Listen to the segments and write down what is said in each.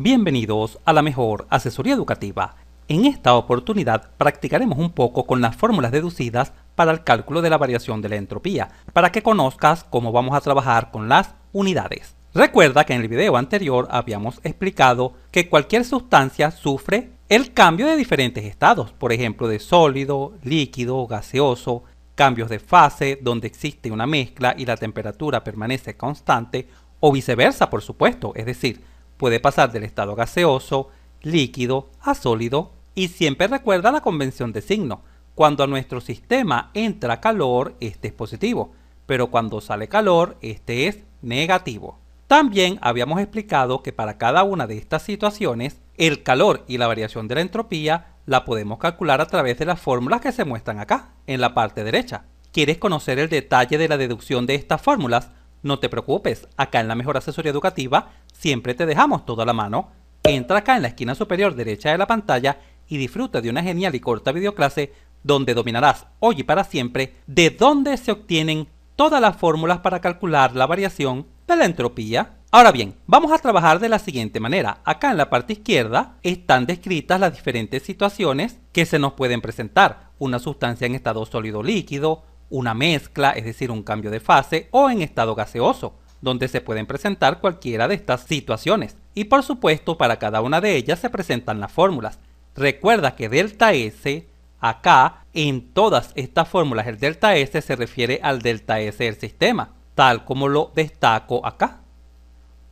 Bienvenidos a la mejor asesoría educativa. En esta oportunidad practicaremos un poco con las fórmulas deducidas para el cálculo de la variación de la entropía, para que conozcas cómo vamos a trabajar con las unidades. Recuerda que en el video anterior habíamos explicado que cualquier sustancia sufre el cambio de diferentes estados, por ejemplo de sólido, líquido, gaseoso, cambios de fase donde existe una mezcla y la temperatura permanece constante, o viceversa, por supuesto, es decir, puede pasar del estado gaseoso, líquido a sólido. Y siempre recuerda la convención de signo. Cuando a nuestro sistema entra calor, este es positivo, pero cuando sale calor, este es negativo. También habíamos explicado que para cada una de estas situaciones, el calor y la variación de la entropía la podemos calcular a través de las fórmulas que se muestran acá, en la parte derecha. ¿Quieres conocer el detalle de la deducción de estas fórmulas? No te preocupes, acá en la mejor asesoría educativa siempre te dejamos todo a la mano. Entra acá en la esquina superior derecha de la pantalla y disfruta de una genial y corta videoclase donde dominarás hoy y para siempre de dónde se obtienen todas las fórmulas para calcular la variación de la entropía. Ahora bien, vamos a trabajar de la siguiente manera. Acá en la parte izquierda están descritas las diferentes situaciones que se nos pueden presentar. Una sustancia en estado sólido líquido, una mezcla, es decir, un cambio de fase, o en estado gaseoso, donde se pueden presentar cualquiera de estas situaciones. Y por supuesto, para cada una de ellas se presentan las fórmulas. Recuerda que delta S, acá, en todas estas fórmulas, el delta S se refiere al delta S del sistema, tal como lo destaco acá.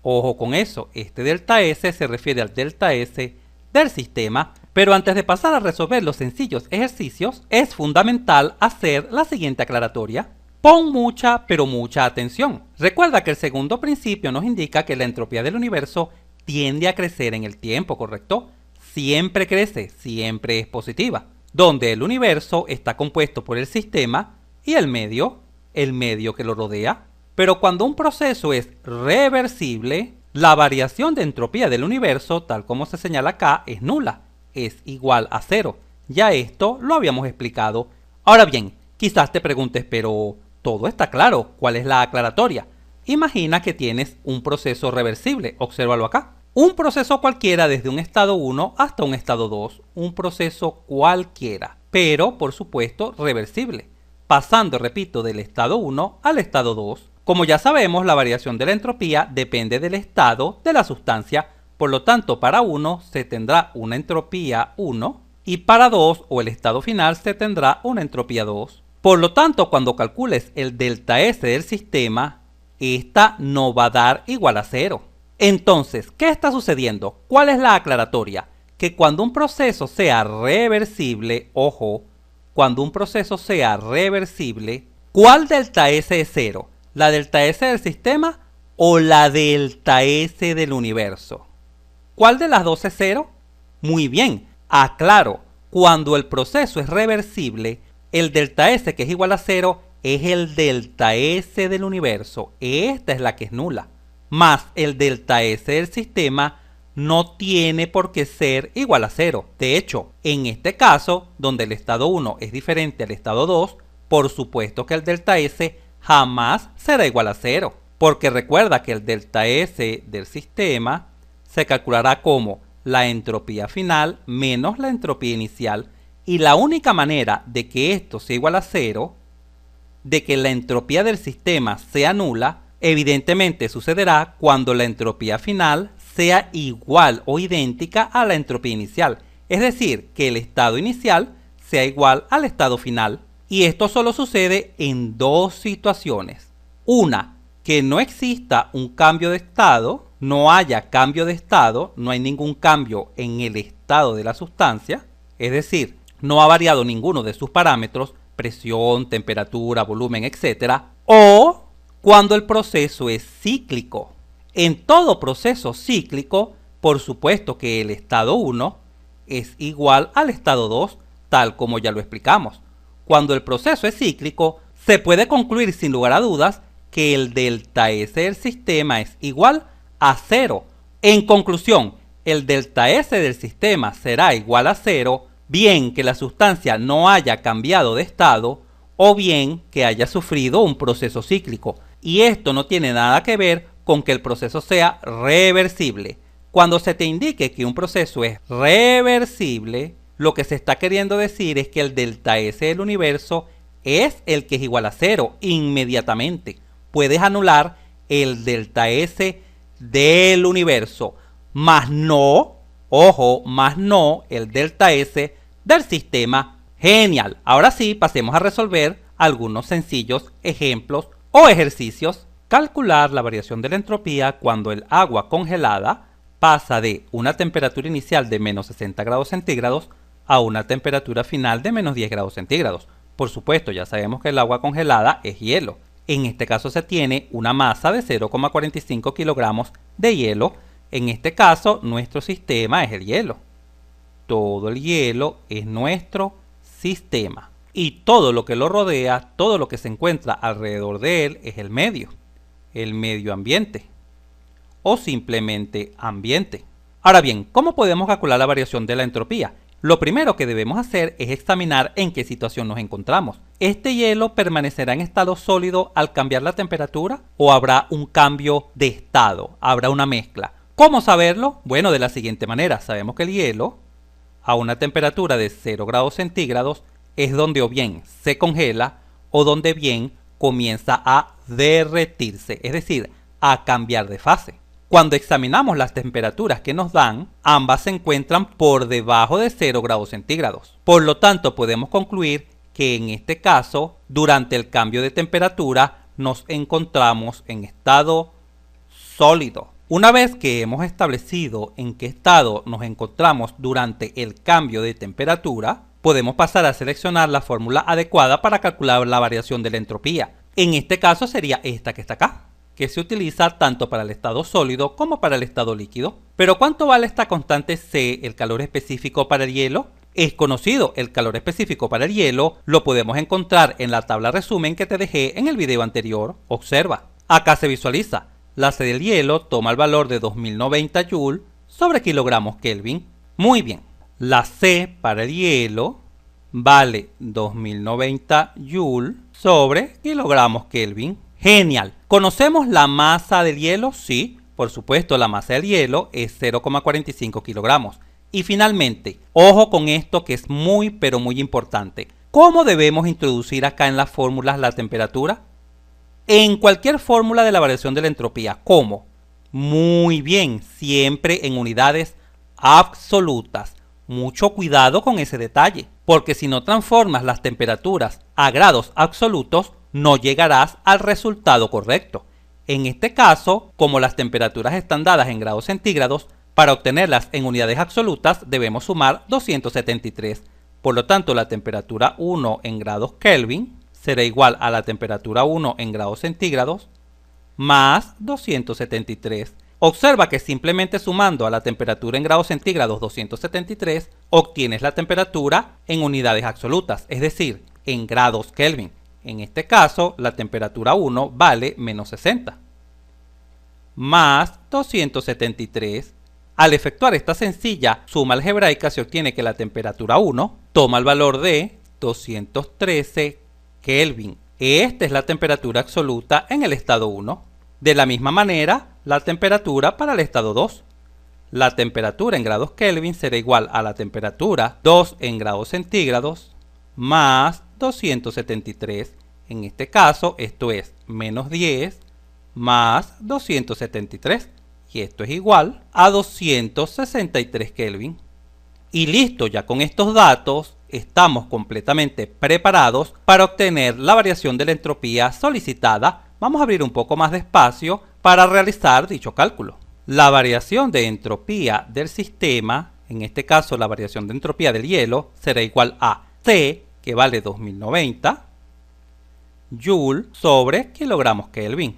Ojo con eso, este delta S se refiere al delta S del sistema. Pero antes de pasar a resolver los sencillos ejercicios, es fundamental hacer la siguiente aclaratoria. Pon mucha, pero mucha atención. Recuerda que el segundo principio nos indica que la entropía del universo tiende a crecer en el tiempo, ¿correcto? Siempre crece, siempre es positiva. Donde el universo está compuesto por el sistema y el medio que lo rodea. Pero cuando un proceso es reversible, la variación de entropía del universo, tal como se señala acá, es nula. Es igual a cero. Ya esto lo habíamos explicado. Ahora bien, quizás te preguntes, pero todo está claro, ¿cuál es la aclaratoria? Imagina que tienes un proceso reversible, obsérvalo acá. Un proceso cualquiera desde un estado 1 hasta un estado 2, un proceso cualquiera, pero por supuesto reversible, pasando, repito, del estado 1 al estado 2. Como ya sabemos, la variación de la entropía depende del estado de la sustancia. Por lo tanto, para 1 se tendrá una entropía 1 y para 2 o el estado final se tendrá una entropía 2. Por lo tanto, cuando calcules el delta S del sistema, esta no va a dar igual a 0. Entonces, ¿qué está sucediendo? ¿Cuál es la aclaratoria? Que cuando un proceso sea reversible, ojo, cuando un proceso sea reversible, ¿cuál delta S es 0? ¿La delta S del sistema o la delta S del universo? ¿Cuál de las dos es 0? Muy bien, aclaro, cuando el proceso es reversible, el delta S que es igual a 0 es el delta S del universo. Esta es la que es nula. Más el delta S del sistema no tiene por qué ser igual a 0. De hecho, en este caso, donde el estado 1 es diferente al estado 2, por supuesto que el delta S jamás será igual a 0. Porque recuerda que el delta S del sistema se calculará como la entropía final menos la entropía inicial, y la única manera de que esto sea igual a 0, de que la entropía del sistema sea nula, evidentemente sucederá cuando la entropía final sea igual o idéntica a la entropía inicial, es decir, que el estado inicial sea igual al estado final. Y esto solo sucede en dos situaciones. Una, que no exista un cambio de estado, no haya cambio de estado, no hay ningún cambio en el estado de la sustancia, es decir, no ha variado ninguno de sus parámetros, presión, temperatura, volumen, etc. O cuando el proceso es cíclico. En todo proceso cíclico, por supuesto que el estado 1 es igual al estado 2, tal como ya lo explicamos. Cuando el proceso es cíclico, se puede concluir sin lugar a dudas que el delta S del sistema es igual a 0. En conclusión, el delta S del sistema será igual a 0, bien que la sustancia no haya cambiado de estado o bien que haya sufrido un proceso cíclico. Y esto no tiene nada que ver con que el proceso sea reversible. Cuando se te indique que un proceso es reversible, lo que se está queriendo decir es que el delta S del universo es el que es igual a 0 inmediatamente. Puedes anular el delta S del universo, más no, ojo, más no el delta S del sistema. Genial. Ahora sí, pasemos a resolver algunos sencillos ejemplos o ejercicios. Calcular la variación de la entropía cuando el agua congelada pasa de una temperatura inicial de menos 60 grados centígrados a una temperatura final de menos 10 grados centígrados. Por supuesto, ya sabemos que el agua congelada es hielo. En este caso se tiene una masa de 0,45 kilogramos de hielo. En este caso, nuestro sistema es el hielo. Todo el hielo es nuestro sistema. Y todo lo que lo rodea, todo lo que se encuentra alrededor de él es el medio ambiente. O simplemente ambiente. Ahora bien, ¿cómo podemos calcular la variación de la entropía? Lo primero que debemos hacer es examinar en qué situación nos encontramos. ¿Este hielo permanecerá en estado sólido al cambiar la temperatura o habrá un cambio de estado? ¿Habrá una mezcla? ¿Cómo saberlo? Bueno, de la siguiente manera. Sabemos que el hielo a una temperatura de 0 grados centígrados es donde o bien se congela o donde bien comienza a derretirse, es decir, a cambiar de fase. Cuando examinamos las temperaturas que nos dan, ambas se encuentran por debajo de 0 grados centígrados. Por lo tanto, podemos concluir que en este caso, durante el cambio de temperatura, nos encontramos en estado sólido. Una vez que hemos establecido en qué estado nos encontramos durante el cambio de temperatura, podemos pasar a seleccionar la fórmula adecuada para calcular la variación de la entropía. En este caso sería esta que está acá, que se utiliza tanto para el estado sólido como para el estado líquido. Pero ¿cuánto vale esta constante C, el calor específico para el hielo? Es conocido, el calor específico para el hielo lo podemos encontrar en la tabla resumen que te dejé en el video anterior. Observa, acá se visualiza, la C del hielo toma el valor de 2090 Joule sobre kilogramos Kelvin. Muy bien, la C para el hielo vale 2090 Joule sobre kilogramos Kelvin. Genial. ¿Conocemos la masa del hielo? Sí, por supuesto, la masa del hielo es 0,45 kilogramos. Y finalmente, ojo con esto que es muy pero muy importante. ¿Cómo debemos introducir acá en las fórmulas la temperatura? En cualquier fórmula de la variación de la entropía. ¿Cómo? Muy bien, siempre en unidades absolutas. Mucho cuidado con ese detalle, porque si no transformas las temperaturas a grados absolutos, no llegarás al resultado correcto. En este caso, como las temperaturas están dadas en grados centígrados, para obtenerlas en unidades absolutas debemos sumar 273. Por lo tanto, la temperatura 1 en grados Kelvin será igual a la temperatura 1 en grados centígrados más 273. Observa que simplemente sumando a la temperatura en grados centígrados 273, obtienes la temperatura en unidades absolutas, es decir, en grados Kelvin. En este caso, la temperatura 1 vale menos 60, más 273. Al efectuar esta sencilla suma algebraica se obtiene que la temperatura 1 toma el valor de 213 Kelvin. Esta es la temperatura absoluta en el estado 1. De la misma manera, la temperatura para el estado 2. La temperatura en grados Kelvin será igual a la temperatura 2 en grados centígrados más 273. En este caso, esto es menos 10 más 273. Y esto es igual a 263 Kelvin. Y listo, ya con estos datos estamos completamente preparados para obtener la variación de la entropía solicitada. Vamos a abrir un poco más de espacio para realizar dicho cálculo. La variación de entropía del sistema, en este caso la variación de entropía del hielo, será igual a C, que vale 2090, Joule sobre kilogramos Kelvin,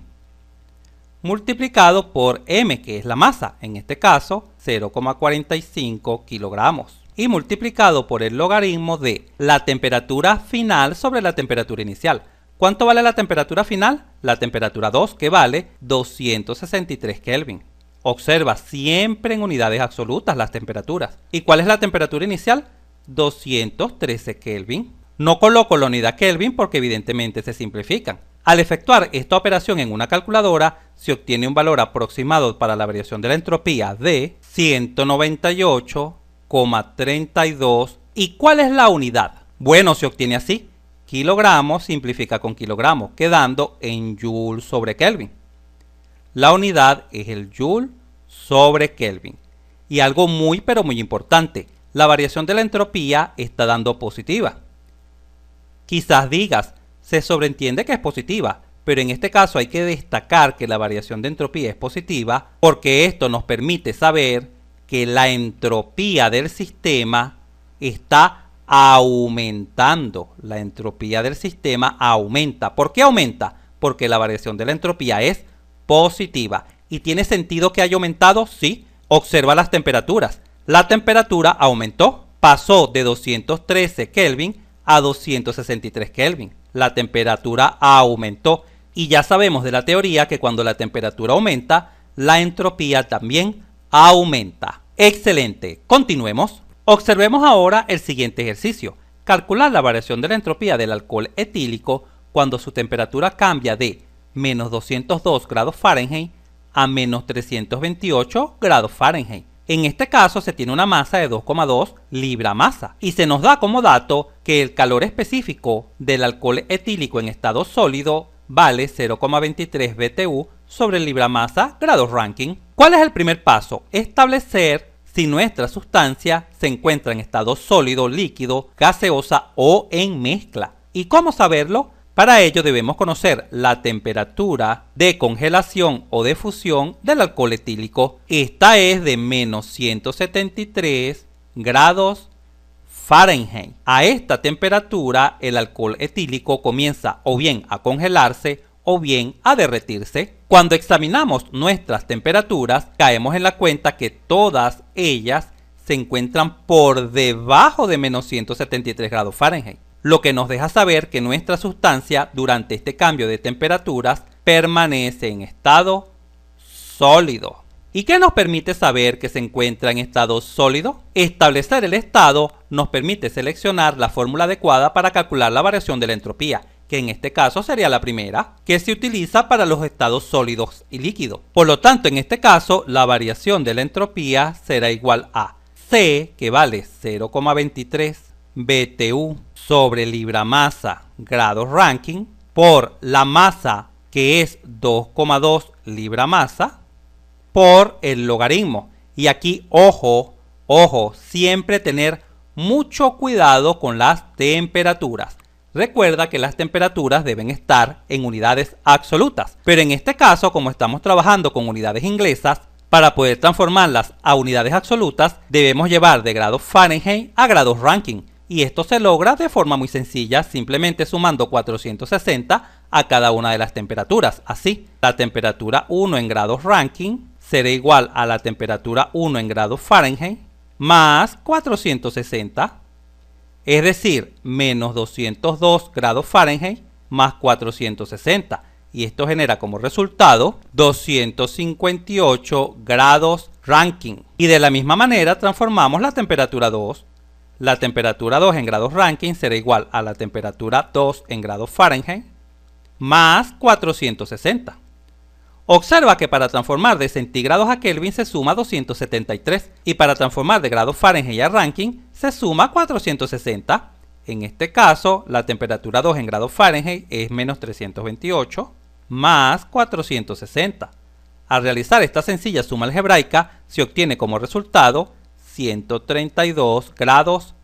multiplicado por M, que es la masa, en este caso 0,45 kilogramos, y multiplicado por el logaritmo de la temperatura final sobre la temperatura inicial. ¿Cuánto vale la temperatura final? La temperatura 2, que vale 263 Kelvin. Observa siempre en unidades absolutas las temperaturas. ¿Y cuál es la temperatura inicial? 213 Kelvin. No coloco la unidad Kelvin porque evidentemente se simplifican. Al efectuar esta operación en una calculadora, se obtiene un valor aproximado para la variación de la entropía de 198,32. ¿Y cuál es la unidad? Bueno, se obtiene así. Kilogramos simplifica con kilogramos, quedando en Joule sobre Kelvin. La unidad es el Joule sobre Kelvin. Y algo muy pero muy importante, la variación de la entropía está dando positiva. Quizás digas, se sobreentiende que es positiva, pero en este caso hay que destacar que la variación de entropía es positiva porque esto nos permite saber que la entropía del sistema está aumentando. La entropía del sistema aumenta. ¿Por qué aumenta? Porque la variación de la entropía es positiva. ¿Y tiene sentido que haya aumentado? Sí. Observa las temperaturas. La temperatura aumentó. Pasó de 213 Kelvin a 263 Kelvin. La temperatura aumentó. Y ya sabemos de la teoría que cuando la temperatura aumenta, la entropía también aumenta. Excelente. Continuemos. Observemos ahora el siguiente ejercicio. Calcular la variación de la entropía del alcohol etílico cuando su temperatura cambia de menos 202 grados Fahrenheit a menos 328 grados Fahrenheit. En este caso se tiene una masa de 2,2 libra masa y se nos da como dato que el calor específico del alcohol etílico en estado sólido vale 0,23 BTU sobre libra masa grados Rankine. ¿Cuál es el primer paso? Establecer si nuestra sustancia se encuentra en estado sólido, líquido, gaseosa o en mezcla. ¿Y cómo saberlo? Para ello debemos conocer la temperatura de congelación o de fusión del alcohol etílico. Esta es de menos 173 grados Fahrenheit. A esta temperatura el alcohol etílico comienza o bien a congelarse o bien a derretirse. Cuando examinamos nuestras temperaturas, caemos en la cuenta que todas ellas se encuentran por debajo de menos 173 grados Fahrenheit, lo que nos deja saber que nuestra sustancia durante este cambio de temperaturas permanece en estado sólido. ¿Y qué nos permite saber que se encuentra en estado sólido? Establecer el estado nos permite seleccionar la fórmula adecuada para calcular la variación de la entropía, que en este caso sería la primera, que se utiliza para los estados sólidos y líquidos. Por lo tanto, en este caso, la variación de la entropía será igual a C, que vale 0,23 BTU sobre libra masa grados Rankine, por la masa, que es 2,2 libra masa, por el logaritmo. Y aquí, ojo, siempre tener mucho cuidado con las temperaturas. Recuerda que las temperaturas deben estar en unidades absolutas, pero en este caso, como estamos trabajando con unidades inglesas, para poder transformarlas a unidades absolutas, debemos llevar de grados Fahrenheit a grados Rankine, y esto se logra de forma muy sencilla, simplemente sumando 460 a cada una de las temperaturas. Así, la temperatura 1 en grados Rankine será igual a la temperatura 1 en grados Fahrenheit más 460, es decir, menos 202 grados Fahrenheit más 460. Y esto genera como resultado 258 grados Rankine. Y de la misma manera transformamos la temperatura 2. La temperatura 2 en grados Rankine será igual a la temperatura 2 en grados Fahrenheit más 460. Observa que para transformar de centígrados a Kelvin se suma 273 y para transformar de grados Fahrenheit a Rankine se suma 460. En este caso, la temperatura 2 en grados Fahrenheit es menos 328 más 460. Al realizar esta sencilla suma algebraica, se obtiene como resultado 132 grados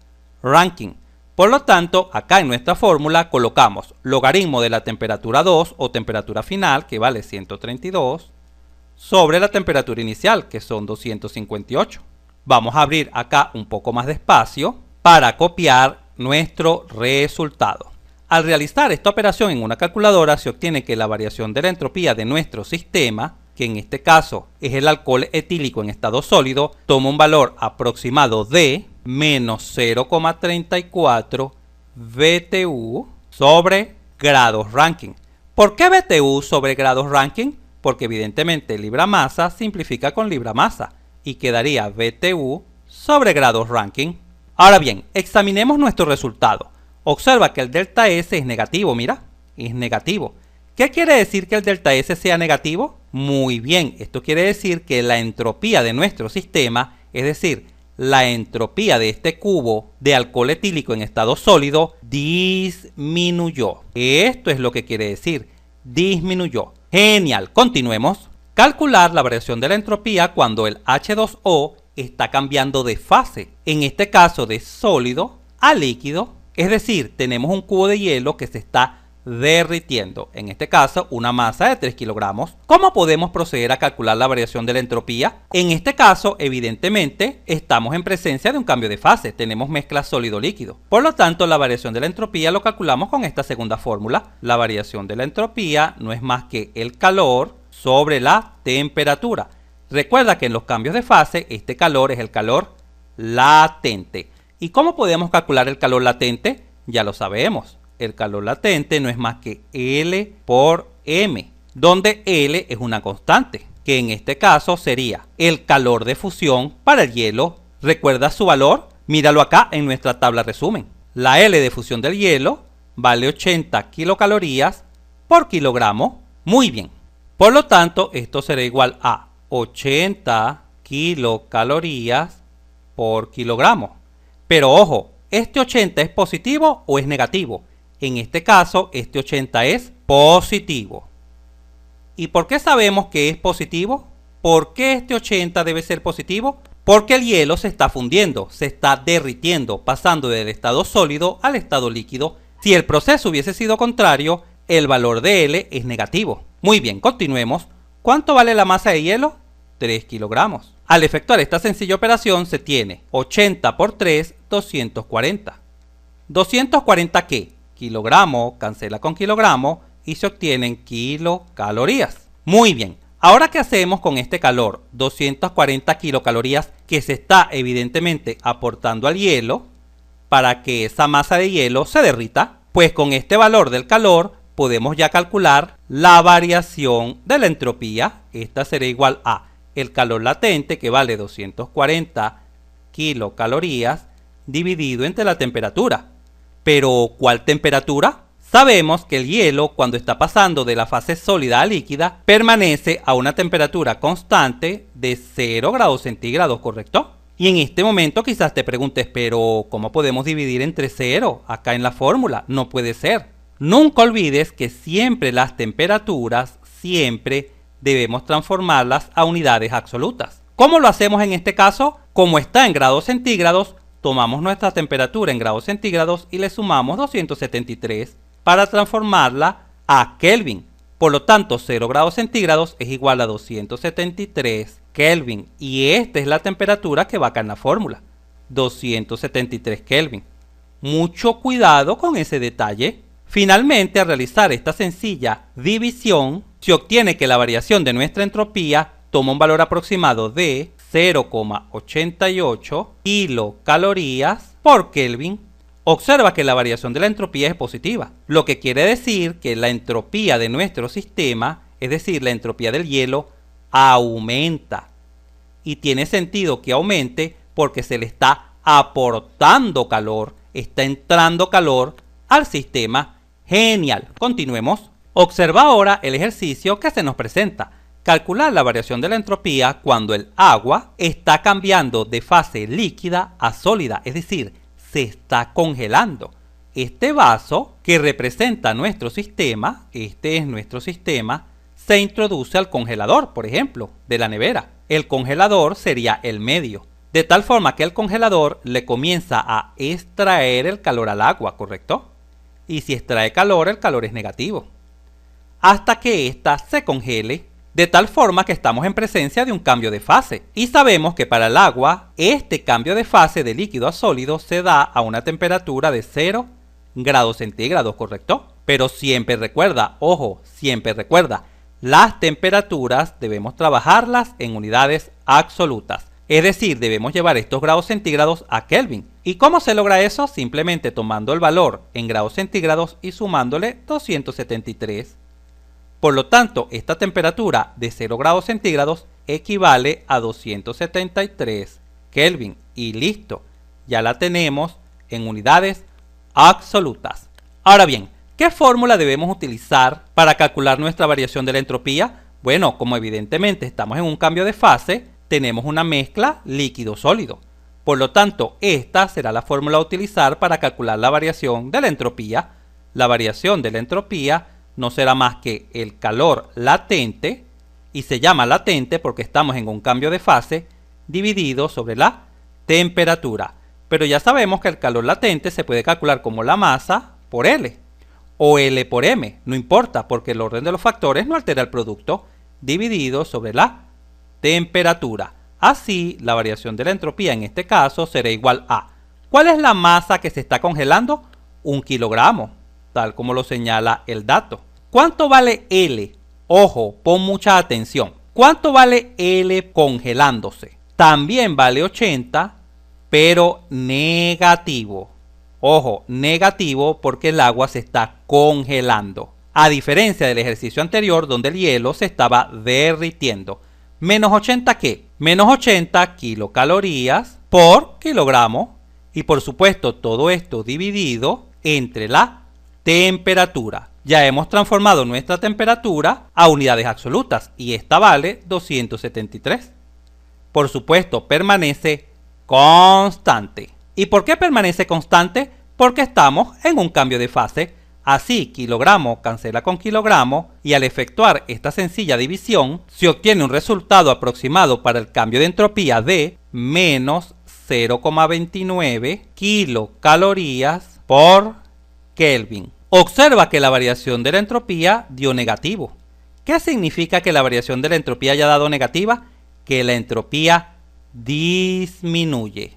Rankine. Por lo tanto, acá en nuestra fórmula colocamos logaritmo de la temperatura 2 o temperatura final, que vale 132, sobre la temperatura inicial, que son 258. Vamos a abrir acá un poco más de espacio para copiar nuestro resultado. Al realizar esta operación en una calculadora, se obtiene que la variación de la entropía de nuestro sistema, que en este caso es el alcohol etílico en estado sólido, toma un valor aproximado de menos 0,34 BTU sobre grados Rankine. ¿Por qué BTU sobre grados Rankine? Porque evidentemente libra masa simplifica con libra masa y quedaría BTU sobre grados Rankine. Ahora bien, examinemos nuestro resultado. Observa que el delta S es negativo, mira, es negativo. ¿Qué quiere decir que el delta S sea negativo? Muy bien, esto quiere decir que la entropía de nuestro sistema, es decir, la entropía de este cubo de alcohol etílico en estado sólido, disminuyó. Esto es lo que quiere decir, disminuyó. Genial, continuemos. Calcular la variación de la entropía cuando el H2O está cambiando de fase, en este caso de sólido a líquido, es decir, tenemos un cubo de hielo que se está derritiendo, en este caso una masa de 3 kilogramos. ¿Cómo podemos proceder a calcular la variación de la entropía? En este caso, evidentemente, estamos en presencia de un cambio de fase, tenemos mezcla sólido-líquido. Por lo tanto, la variación de la entropía lo calculamos con esta segunda fórmula. La variación de la entropía no es más que el calor sobre la temperatura. Recuerda que en los cambios de fase, este calor es el calor latente. ¿Y cómo podemos calcular el calor latente? Ya lo sabemos. El calor latente no es más que L por M, donde L es una constante, que en este caso sería el calor de fusión para el hielo. ¿Recuerda su valor? Míralo acá en nuestra tabla resumen. La L de fusión del hielo vale 80 kilocalorías por kilogramo. Muy bien. Por lo tanto, esto será igual a 80 kilocalorías por kilogramo. Pero ojo, ¿este 80 es positivo o es negativo? En este caso, este 80 es positivo. ¿Y por qué sabemos que es positivo? ¿Por qué este 80 debe ser positivo? Porque el hielo se está fundiendo, se está derritiendo, pasando del estado sólido al estado líquido. Si el proceso hubiese sido contrario, el valor de L es negativo. Muy bien, continuemos. ¿Cuánto vale la masa de hielo? 3 kilogramos. Al efectuar esta sencilla operación se tiene 80 por 3, 240. ¿240 qué? Kilogramo cancela con kilogramo y se obtienen kilocalorías. Muy bien, ahora ¿qué hacemos con este calor? 240 kilocalorías que se está evidentemente aportando al hielo para que esa masa de hielo se derrita. Pues con este valor del calor podemos ya calcular la variación de la entropía. Esta será igual a el calor latente, que vale 240 kilocalorías, dividido entre la temperatura. ¿Pero cuál temperatura? Sabemos que el hielo, cuando está pasando de la fase sólida a líquida, permanece a una temperatura constante de 0 grados centígrados, ¿correcto? Y en este momento quizás te preguntes, pero ¿cómo podemos dividir entre 0 acá en la fórmula? No puede ser. Nunca olvides que siempre las temperaturas, debemos transformarlas a unidades absolutas. ¿Cómo lo hacemos en este caso? Como está en grados centígrados, tomamos nuestra temperatura en grados centígrados y le sumamos 273 para transformarla a Kelvin. Por lo tanto, 0 grados centígrados es igual a 273 Kelvin. Y esta es la temperatura que va acá en la fórmula, 273 Kelvin. Mucho cuidado con ese detalle. Finalmente, al realizar esta sencilla división, se obtiene que la variación de nuestra entropía toma un valor aproximado de 0,88 kilocalorías por Kelvin. Observa que la variación de la entropía es positiva, lo que quiere decir que la entropía de nuestro sistema, es decir, la entropía del hielo, aumenta. Y tiene sentido que aumente porque se le está aportando calor, está entrando calor al sistema. Genial, continuemos. Observa ahora el ejercicio que se nos presenta. Calcular la variación de la entropía cuando el agua está cambiando de fase líquida a sólida, es decir, se está congelando. Este vaso que representa nuestro sistema, este es nuestro sistema, se introduce al congelador, por ejemplo, de la nevera. El congelador sería el medio, de tal forma que el congelador le comienza a extraer el calor al agua, ¿correcto? Y si extrae calor, el calor es negativo, hasta que ésta se congele, de tal forma que estamos en presencia de un cambio de fase. Y sabemos que para el agua, este cambio de fase de líquido a sólido se da a una temperatura de 0 grados centígrados, ¿correcto? Pero siempre recuerda, ojo, siempre recuerda, las temperaturas debemos trabajarlas en unidades absolutas. Es decir, debemos llevar estos grados centígrados a Kelvin. ¿Y cómo se logra eso? Simplemente tomando el valor en grados centígrados y sumándole 273. Por lo tanto, esta temperatura de 0 grados centígrados equivale a 273 Kelvin. Y listo, ya la tenemos en unidades absolutas. Ahora bien, ¿qué fórmula debemos utilizar para calcular nuestra variación de la entropía? Bueno, como evidentemente estamos en un cambio de fase, tenemos una mezcla líquido-sólido. Por lo tanto, esta será la fórmula a utilizar para calcular la variación de la entropía. La variación de la entropía no será más que el calor latente, y se llama latente porque estamos en un cambio de fase, dividido sobre la temperatura. Pero ya sabemos que el calor latente se puede calcular como la masa por L, o L por M, no importa, porque el orden de los factores no altera el producto, dividido sobre la temperatura. Así, la variación de la entropía en este caso será igual a ¿cuál es la masa que se está congelando? 1 kilogramo, tal como lo señala el dato. ¿Cuánto vale L? Ojo, pon mucha atención. ¿Cuánto vale L congelándose? También vale 80, pero negativo. Ojo, negativo porque el agua se está congelando. A diferencia del ejercicio anterior donde el hielo se estaba derritiendo. ¿Menos 80 qué? Menos 80 kilocalorías por kilogramo. Y por supuesto todo esto dividido entre la temperatura. Ya hemos transformado nuestra temperatura a unidades absolutas y esta vale 273. Por supuesto permanece constante. ¿Y por qué permanece constante? Porque estamos en un cambio de fase. Así, kilogramo cancela con kilogramo y al efectuar esta sencilla división se obtiene un resultado aproximado para el cambio de entropía de menos 0,29 kilocalorías por Kelvin. Observa que la variación de la entropía dio negativo. ¿Qué significa que la variación de la entropía haya dado negativa? Que la entropía disminuye.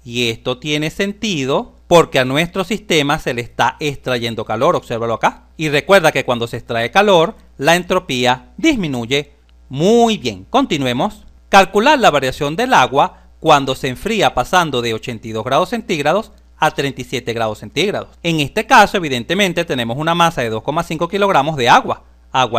Y esto tiene sentido porque a nuestro sistema se le está extrayendo calor, obsérvalo acá. Y recuerda que cuando se extrae calor, la entropía disminuye. Muy bien, continuemos. Calcular la variación del agua cuando se enfría pasando de 82 grados centígrados a 37 grados centígrados. En este caso, evidentemente, tenemos una masa de 2,5 kilogramos de agua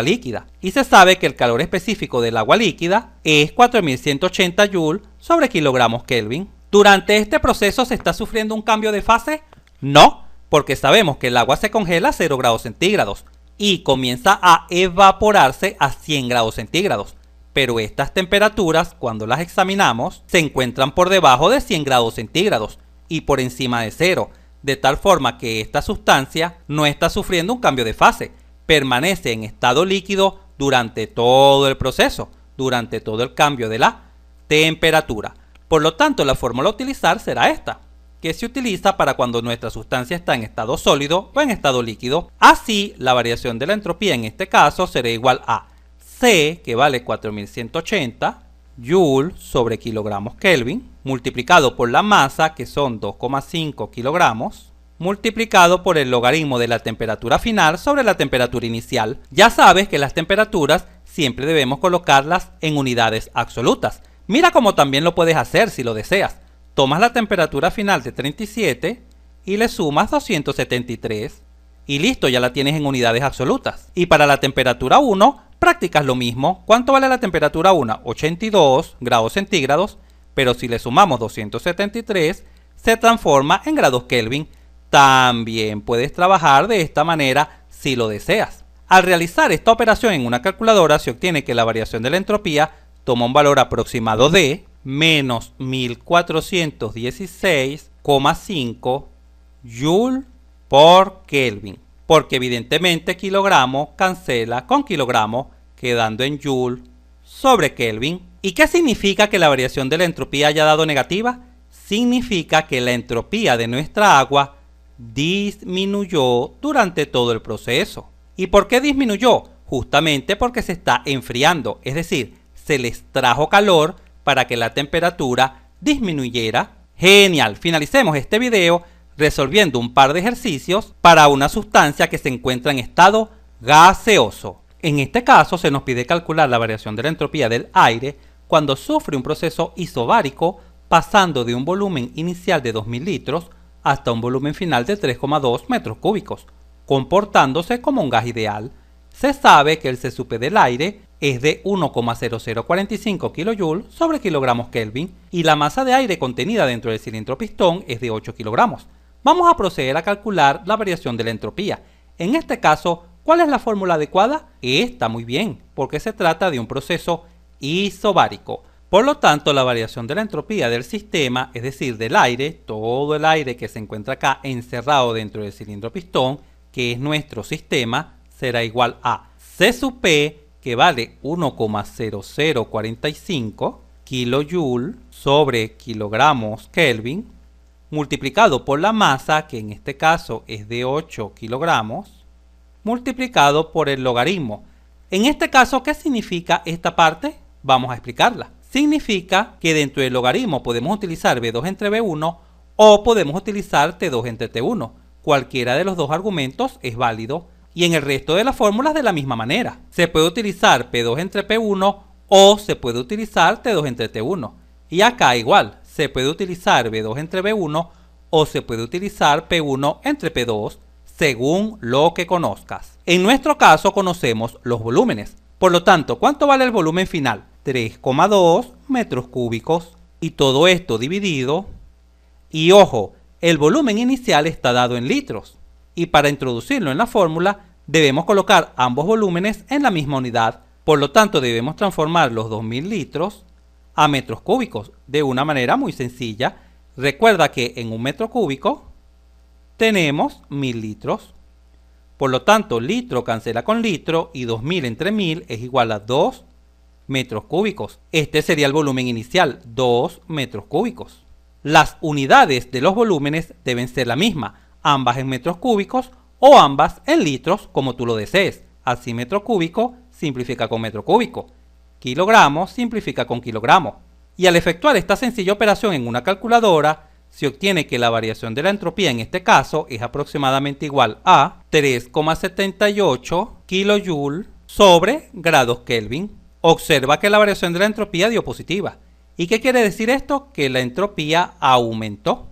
líquida. Y se sabe que el calor específico del agua líquida es 4180 joules sobre kilogramos Kelvin. ¿Durante este proceso se está sufriendo un cambio de fase? No, porque sabemos que el agua se congela a 0 grados centígrados y comienza a evaporarse a 100 grados centígrados. Pero estas temperaturas, cuando las examinamos, se encuentran por debajo de 100 grados centígrados y por encima de 0, de tal forma que esta sustancia no está sufriendo un cambio de fase, permanece en estado líquido durante todo el proceso, durante todo el cambio de la temperatura. Por lo tanto, la fórmula a utilizar será esta, que se utiliza para cuando nuestra sustancia está en estado sólido o en estado líquido. Así, la variación de la entropía en este caso será igual a C, que vale 4180 Joule sobre kilogramos Kelvin, multiplicado por la masa, que son 2,5 kilogramos, multiplicado por el logaritmo de la temperatura final sobre la temperatura inicial. Ya sabes que las temperaturas siempre debemos colocarlas en unidades absolutas. Mira cómo también lo puedes hacer si lo deseas. Tomas la temperatura final de 37 y le sumas 273 y listo, ya la tienes en unidades absolutas. Y para la temperatura 1 practicas lo mismo. ¿Cuánto vale la temperatura 1? 82 grados centígrados, pero si le sumamos 273 se transforma en grados Kelvin. También puedes trabajar de esta manera si lo deseas. Al realizar esta operación en una calculadora se obtiene que la variación de la entropía toma un valor aproximado de menos 1416,5 Joule por Kelvin, porque evidentemente kilogramo cancela con kilogramo, quedando en Joule sobre Kelvin. ¿Y qué significa que la variación de la entropía haya dado negativa? Significa que la entropía de nuestra agua disminuyó durante todo el proceso. ¿Y por qué disminuyó? Justamente porque se está enfriando, es decir, se le extrajo calor para que la temperatura disminuyera. Genial, finalicemos este video resolviendo un par de ejercicios para una sustancia que se encuentra en estado gaseoso. En este caso se nos pide calcular la variación de la entropía del aire cuando sufre un proceso isobárico pasando de un volumen inicial de 2000 litros hasta un volumen final de 3,2 metros cúbicos, comportándose como un gas ideal. Se sabe que el CSUP del aire es de 1,0045 kJ sobre kilogramos Kelvin y la masa de aire contenida dentro del cilindro pistón es de 8 kilogramos. Vamos a proceder a calcular la variación de la entropía. En este caso, ¿Cuál es la fórmula adecuada? Está muy bien, porque se trata de un proceso isobárico. Por lo tanto, la variación de la entropía del sistema, es decir, del aire, todo el aire que se encuentra acá encerrado dentro del cilindro pistón, que es nuestro sistema, será igual a C sub P, que vale 1,0045 kilojoule sobre kilogramos Kelvin, multiplicado por la masa, que en este caso es de 8 kilogramos, multiplicado por el logaritmo. En este caso, ¿qué significa esta parte? Vamos a explicarla. Significa que dentro del logaritmo podemos utilizar B2 entre B1 o podemos utilizar T2 entre T1. Cualquiera de los dos argumentos es válido. Y en el resto de las fórmulas de la misma manera. Se puede utilizar P2 entre P1 o se puede utilizar T2 entre T1. Y acá igual, se puede utilizar B2 entre B1 o se puede utilizar P1 entre P2 según lo que conozcas. En nuestro caso conocemos los volúmenes. Por lo tanto, ¿cuánto vale el volumen final? 3,2 metros cúbicos. Y todo esto dividido. Y ojo, el volumen inicial está dado en litros. Y para introducirlo en la fórmula, debemos colocar ambos volúmenes en la misma unidad. Por lo tanto, debemos transformar los 2000 litros a metros cúbicos de una manera muy sencilla. Recuerda que en un metro cúbico tenemos 1000 litros. Por lo tanto, litro cancela con litro y 2000 entre 1000 es igual a 2 metros cúbicos. Este sería el volumen inicial, 2 metros cúbicos. Las unidades de los volúmenes deben ser la misma, ambas en metros cúbicos o ambas en litros, como tú lo desees. Así metro cúbico simplifica con metro cúbico. Kilogramos simplifica con kilogramo. Y al efectuar esta sencilla operación en una calculadora, se obtiene que la variación de la entropía en este caso es aproximadamente igual a 3,78 kilojoule sobre grados Kelvin. Observa que la variación de la entropía dio positiva. ¿Y qué quiere decir esto? Que la entropía aumentó.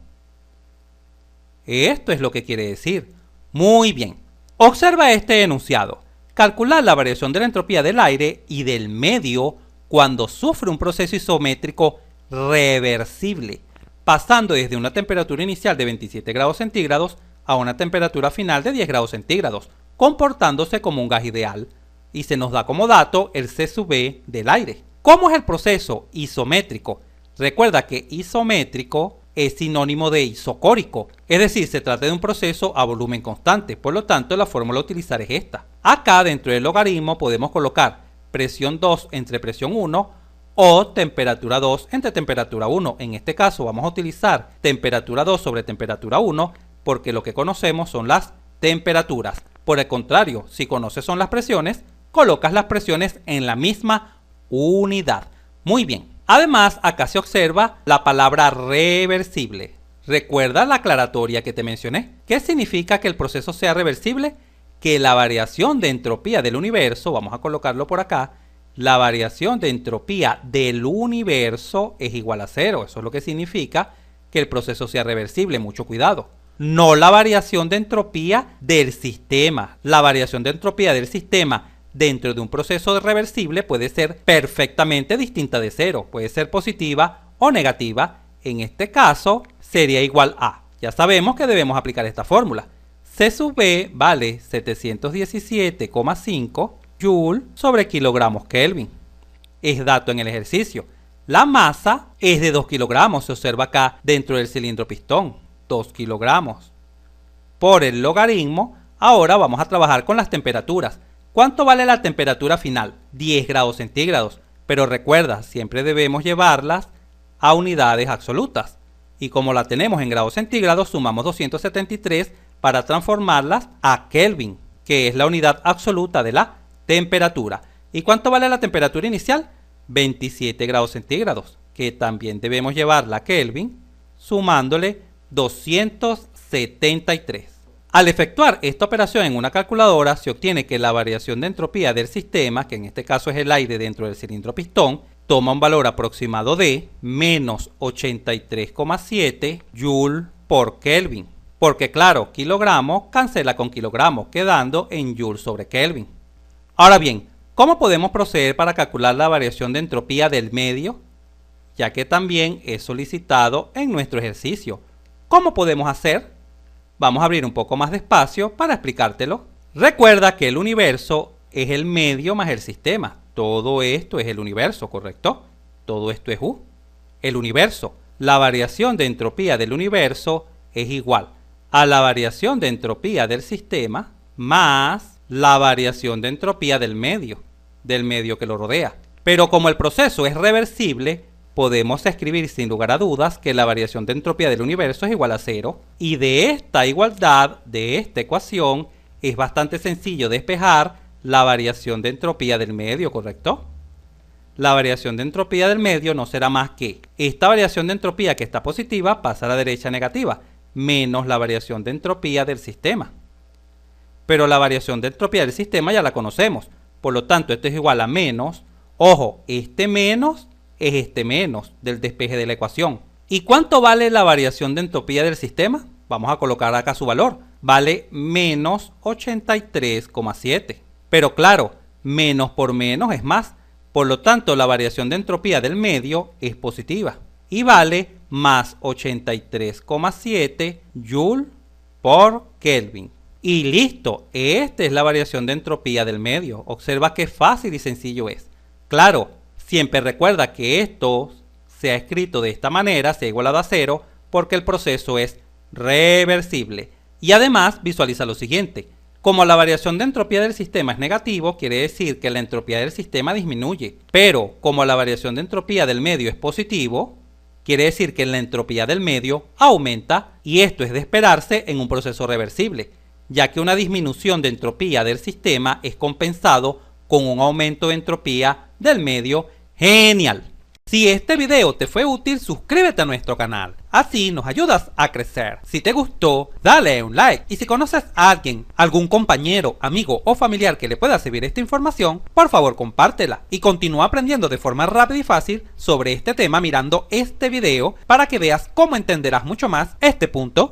Esto es lo que quiere decir. Muy bien. Observa este enunciado. Calcular la variación de la entropía del aire y del medio cuando sufre un proceso isométrico reversible, pasando desde una temperatura inicial de 27 grados centígrados a una temperatura final de 10 grados centígrados, comportándose como un gas ideal. Y se nos da como dato el C sub B del aire. ¿Cómo es el proceso isométrico? Recuerda que isométrico es sinónimo de isocórico, es decir, se trata de un proceso a volumen constante, por lo tanto la fórmula a utilizar es esta. Acá dentro del logaritmo podemos colocar presión 2 entre presión 1 o temperatura 2 entre temperatura 1. En este caso vamos a utilizar temperatura 2 sobre temperatura 1 porque lo que conocemos son las temperaturas. Por el contrario, si conoces son las presiones, colocas las presiones en la misma unidad. Muy bien. Además, acá se observa la palabra reversible. ¿Recuerda la aclaratoria que te mencioné? ¿Qué significa que el proceso sea reversible? Que la variación de entropía del universo, vamos a colocarlo por acá, la variación de entropía del universo es igual a 0. Eso es lo que significa que el proceso sea reversible. Mucho cuidado. No la variación de entropía del sistema. La variación de entropía del sistema dentro de un proceso reversible puede ser perfectamente distinta de 0. Puede ser positiva o negativa. En este caso sería igual a. Ya sabemos que debemos aplicar esta fórmula. C sub B vale 717,5 joule sobre kilogramos Kelvin. Es dato en el ejercicio. La masa es de 2 kilogramos. Se observa acá dentro del cilindro pistón. 2 kilogramos. Por el logaritmo, ahora vamos a trabajar con las temperaturas. ¿Cuánto vale la temperatura final? 10 grados centígrados. Pero recuerda, siempre debemos llevarlas a unidades absolutas. Y como la tenemos en grados centígrados, sumamos 273 para transformarlas a Kelvin, que es la unidad absoluta de la temperatura. ¿Y cuánto vale la temperatura inicial? 27 grados centígrados, que también debemos llevarla a Kelvin, sumándole 273. Al efectuar esta operación en una calculadora, se obtiene que la variación de entropía del sistema, que en este caso es el aire dentro del cilindro pistón, toma un valor aproximado de menos 83,7 joule por Kelvin. Porque claro, kilogramo cancela con kilogramo, quedando en joule sobre Kelvin. Ahora bien, ¿cómo podemos proceder para calcular la variación de entropía del medio? Ya que también es solicitado en nuestro ejercicio. ¿Cómo podemos hacer? Vamos a abrir un poco más de espacio para explicártelo. Recuerda que el universo es el medio más el sistema. Todo esto es el universo, ¿correcto? Todo esto es U. El universo. La variación de entropía del universo es igual a la variación de entropía del sistema más la variación de entropía del medio que lo rodea. Pero como el proceso es reversible, podemos escribir sin lugar a dudas que la variación de entropía del universo es igual a 0. Y de esta igualdad, de esta ecuación, es bastante sencillo despejar la variación de entropía del medio, ¿correcto? La variación de entropía del medio no será más que esta variación de entropía que está positiva pasa a la derecha negativa, menos la variación de entropía del sistema. Pero la variación de entropía del sistema ya la conocemos, por lo tanto esto es igual a menos, ojo, este menos es este menos del despeje de la ecuación. ¿Y cuánto vale la variación de entropía del sistema? Vamos a colocar acá su valor, vale menos 83,7. Pero claro, menos por menos es más, por lo tanto la variación de entropía del medio es positiva y vale más 83,7 Joule por Kelvin. Y listo, esta es la variación de entropía del medio. Observa qué fácil y sencillo es. Claro, siempre recuerda que esto se ha escrito de esta manera, sea igualado a 0, porque el proceso es reversible. Y además visualiza lo siguiente. Como la variación de entropía del sistema es negativo, quiere decir que la entropía del sistema disminuye. Pero como la variación de entropía del medio es positivo, quiere decir que la entropía del medio aumenta, y esto es de esperarse en un proceso reversible, ya que una disminución de entropía del sistema es compensado con un aumento de entropía del medio. ¡Genial! Si este video te fue útil, suscríbete a nuestro canal, así nos ayudas a crecer. Si te gustó, dale un like, y si conoces a alguien, algún compañero, amigo o familiar que le pueda servir esta información, por favor compártela y continúa aprendiendo de forma rápida y fácil sobre este tema mirando este video para que veas cómo entenderás mucho más este punto.